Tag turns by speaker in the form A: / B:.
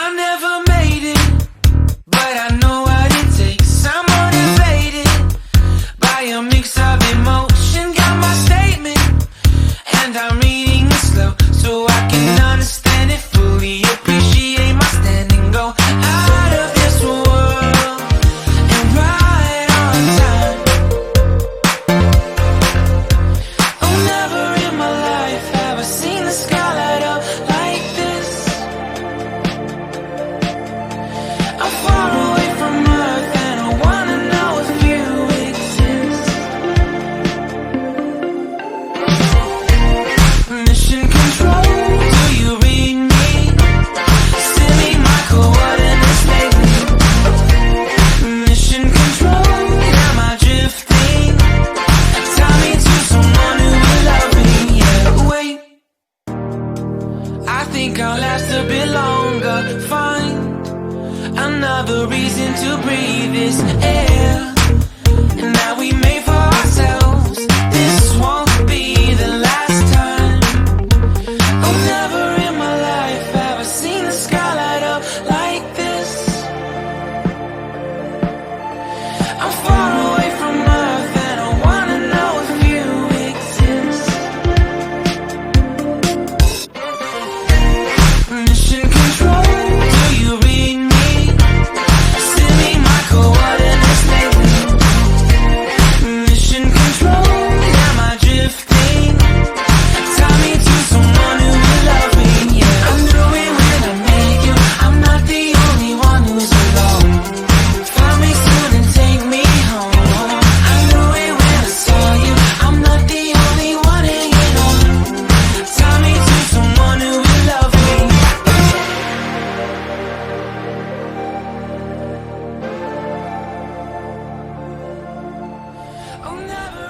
A: I never made it, but I know what it takes. I'm motivated by a mix of emotion. Got my statement, and I'm reading it slow so I can understand it fully. Appreciate my stand and go out of this world and right on time. Oh, never in my life have I seen the sky light up like this. I'm far away from Earth and I wanna know if you exist. Mission control, do you read me? Send me my coordinates lately. Mission control, am I drifting? Tie me to someone who will love me. Yeah, wait, I think I'll last a bit longer. Find another reason to breathe this air that we made for ourselves. This won't be the last time. Oh, never in my life have I seen the sky light up like this. I'm far away from Earth and I wanna know if you exist. Mission control, do you read me? Send me my coordinates lately. Mission control, am I drifting? Tie me to someone who will love me. Yeah, I knew it when I met you. I'm not the only one who's alone. Find me soon and take me home. I knew it when I saw you. I'm not the only one hanging on. Tie me to someone who will love me. Oh, never